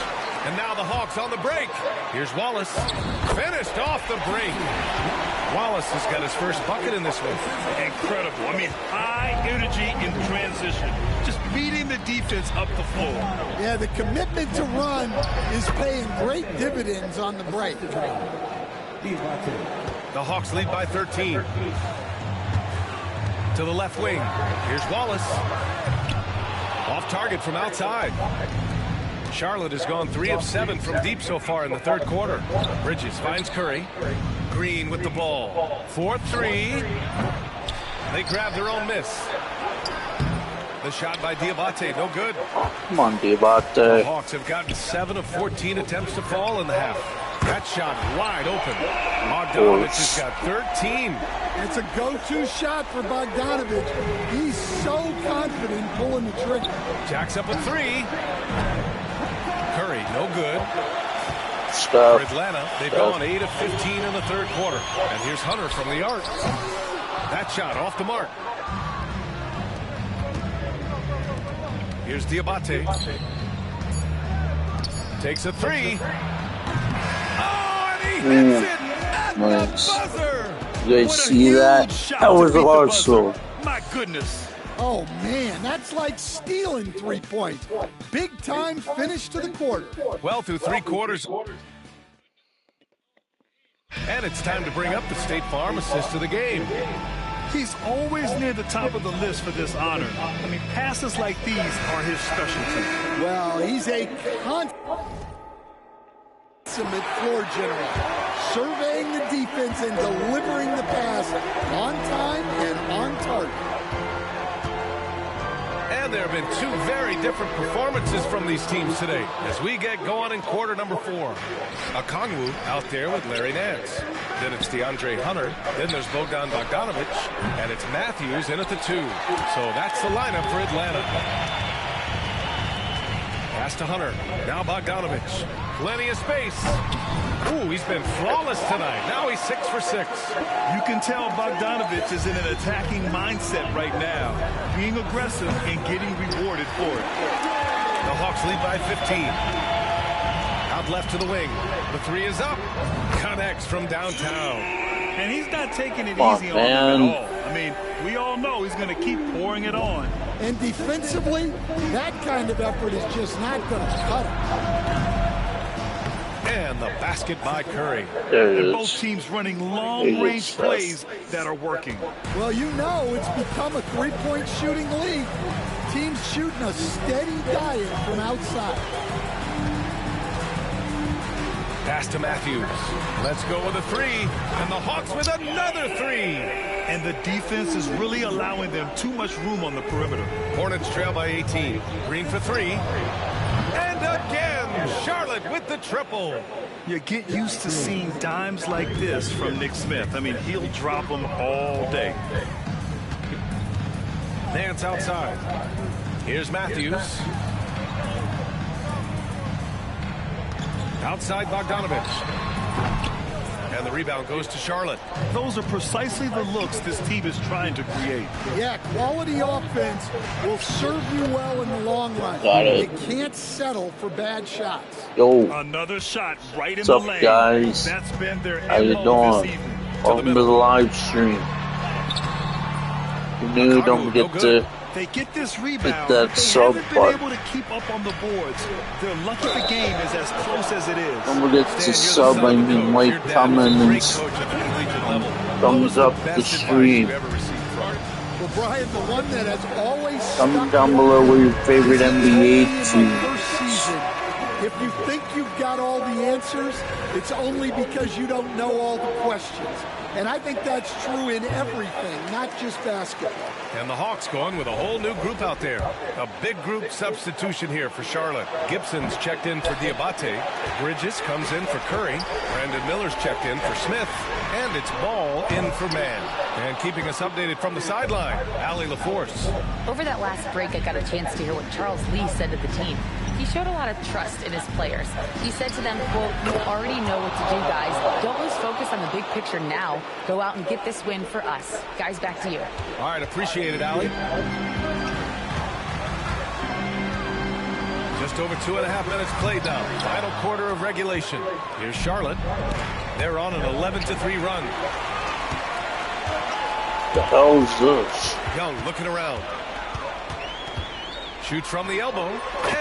And now the Hawks on the break. Here's Wallace. Finished off the break. Wallace has got his first bucket in this one.
Incredible. I mean, high energy in transition. Just beating the defense up the floor.
Yeah, the commitment to run is paying great dividends on the break.
The Hawks lead by 13. To the left wing. Here's Wallace. Off target from outside. Charlotte has gone 3 of 7 from deep so far in the third quarter. Bridges finds Curry. Green with the ball. 4-3. They grab their own miss. The shot by Diabate, no good.
Come on, Diabate.
The Hawks have gotten 7 of 14 attempts to fall in the half. That shot wide open. Bogdanovich has got 13.
It's a go-to shot for Bogdanovich. He's so confident pulling the trigger.
Jacks up a three. Curry, no good.
Stop.
For Atlanta, they've gone 8 of 15 in the third quarter. And here's Hunter from the arc. That shot off the mark. Here's Diabate. Takes a three. Oh, and he hits it at the buzzer.
You guys see that? That was awesome.
My goodness.
Oh, man, that's like stealing 3 points. Big time finish to the quarter.
Well, through 3 quarters. And it's time to bring up the State Farm assist of the game.
He's always near the top of the list for this honor. I mean, passes like these are his specialty.
Well, he's a consummate floor general, surveying the defense and delivering the pass on time and on target.
And there have been 2 very different performances from these teams today as we get going in quarter number 4. Okongwu out there with Larry Nance. Then it's DeAndre Hunter. Then there's Bogdan Bogdanovich. And it's Matthews in at the 2. So that's the lineup for Atlanta. Pass to Hunter. Now Bogdanovich. Plenty of space. Ooh, he's been flawless tonight. Now he's 6 for 6.
You can tell Bogdanovich is in an attacking mindset right now, being aggressive and getting rewarded for it.
The Hawks lead by 15. Out left to the wing. The 3 is up. Connects from downtown.
And he's not taking it easy on him at all. I mean, we all know he's going to keep pouring it on.
And defensively, that kind of effort is just not going to cut it.
And the basket by Curry.
And both teams running long-range plays that are working.
Well, you know it's become a three-point shooting league. Teams shooting a steady diet from outside.
Pass to Matthews. Let's go with a 3. And the Hawks with another 3.
And the defense is really allowing them too much room on the perimeter.
Hornets trail by 18. Green for 3. And again, Charlotte with the triple.
You get used to seeing dimes like this from Nick Smith. I mean, he'll drop them all day.
Nance outside. Here's Matthews. Outside Bogdanovich. And the rebound goes to Charlotte.
Those are precisely the looks this team is trying to create.
Yeah, quality offense will serve you well in the long run. You can't settle for bad shots.
Yo.
Another shot right in
What's
the lane.
up, guys?
That's been their
How you doing? Welcome to the live stream. You knew, don't forget to
they get this rebound,
hit that
they
sub
haven't been
button.
able to keep up on the boards. They're lucky the game is as close as it is.
Don't forget to sub, I mean like, comment, and thumbs up the stream.
Well, Brian, the one that has always
Comment down below what your favorite NBA team.
If you think you've got all the answers, it's only because you don't know all the questions. And I think that's true in everything, not just basketball.
And the Hawks going with a whole new group out there. A big group substitution here for Charlotte. Gibson's checked in for Diabate. Bridges comes in for Curry. Brandon Miller's checked in for Smith. And it's Ball in for Mann. And keeping us updated from the sideline, Allie LaForce.
Over that last break, I got a chance to hear what Charles Lee said to the team. He showed a lot of trust in his players. He said to them, quote, "You already know what to do, guys. Don't lose focus on the big picture now. Go out and get this win for us." Guys, back to you.
All right, appreciate it, Allie. Just over 2.5 minutes played now. Final quarter of regulation. Here's Charlotte. They're on an 11-3 run.
The hell's this?
Young looking around. Shoots from the elbow,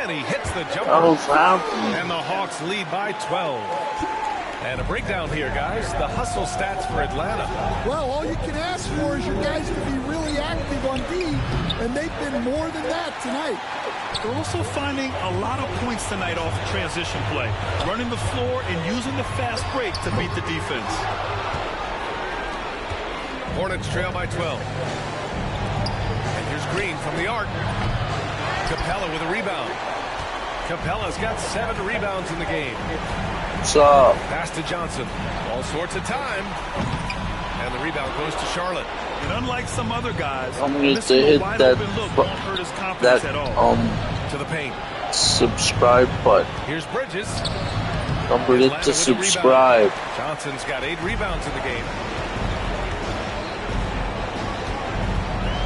and he hits the jumper. And the Hawks lead by 12. And a breakdown here, guys. The hustle stats for Atlanta.
Well, all you can ask for is your guys to be really active on D, and they've been more than that tonight.
They're also finding a lot of points tonight off transition play, running the floor and using the fast break to beat the defense.
Hornets trail by 12. And here's Green from the arc. Capella with a rebound. Capella's got 7 rebounds in the game.
What's up?
Pass to Johnson. All sorts of time. And the rebound goes to Charlotte.
And unlike some other guys,
I'm going to hit that,
to the paint.
Subscribe button.
Here's Bridges.
Don't forget to subscribe.
Johnson's got 8 rebounds in the game.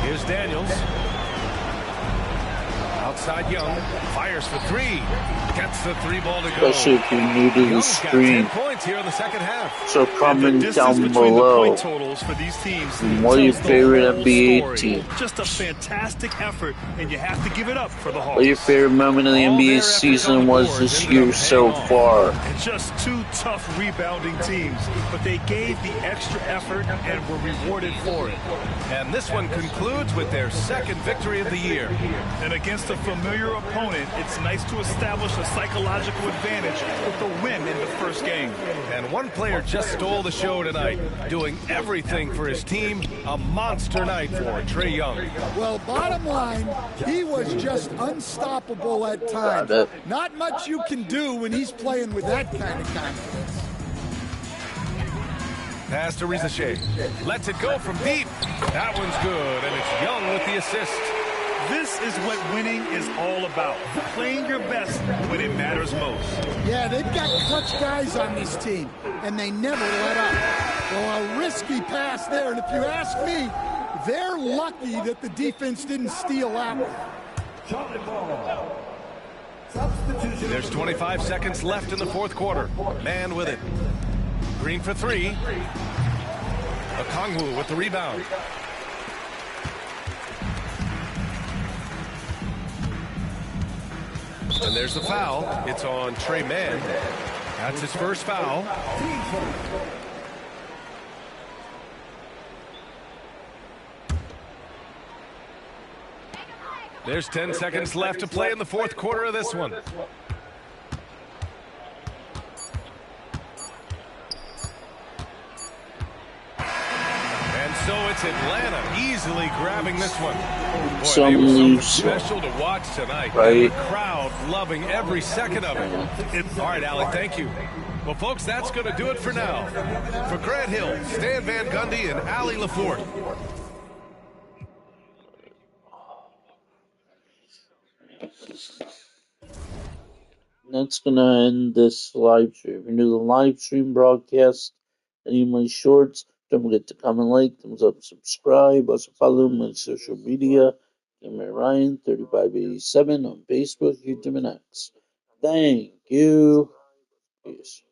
Here's Daniels. Outside Young. Fires for 3. Gets the 3-ball to go.
Especially if you're new to the screen.
10 points here in the second half.
So comment down below. What are your favorite NBA teams?
Just a fantastic effort, and you have to give it up for the Hawks.
What your favorite moment of the NBA season was this year so far?
And just 2 tough rebounding teams, but they gave the extra effort and were rewarded for it.
And this one concludes with their second victory of the year.
And against a familiar opponent, it's nice to establish a psychological advantage with the win in the first game.
And one player just stole the show tonight, doing everything for his team. A monster night for Trae Young.
Well, bottom line, he was just unstoppable at times. Not much you can do when he's playing with that kind of confidence.
Pass to Rizachet. Lets it go from deep. That one's good, and it's Young with the assist.
This is what winning is all about. Playing your best when it matters most.
Yeah, they've got clutch guys on this team, and they never let up. Well, a risky pass there, and if you ask me, they're lucky that the defense didn't steal that one.
There's 25 seconds left in the fourth quarter. Man with it. Green for 3. Okongwu with the rebound. And there's the foul. It's on Tre Mann. That's his first foul. There's 10 seconds left to play in the fourth quarter of this one. So it's Atlanta easily grabbing this one. Boy,
Some
they were
lose,
special to watch tonight.
right?
The crowd loving every second of it. All right, Allie, thank you. Well, folks, that's going to do it for now. For Grant Hill, Stan Van Gundy, and Allie LaForte.
That's going to end this live stream. If you're new to the live stream broadcast, any of my shorts, don't forget to comment, like, thumbs up, subscribe. Also follow my social media. Gamer Ryan 3587 on Facebook, YouTube, and X. Thank you. Peace.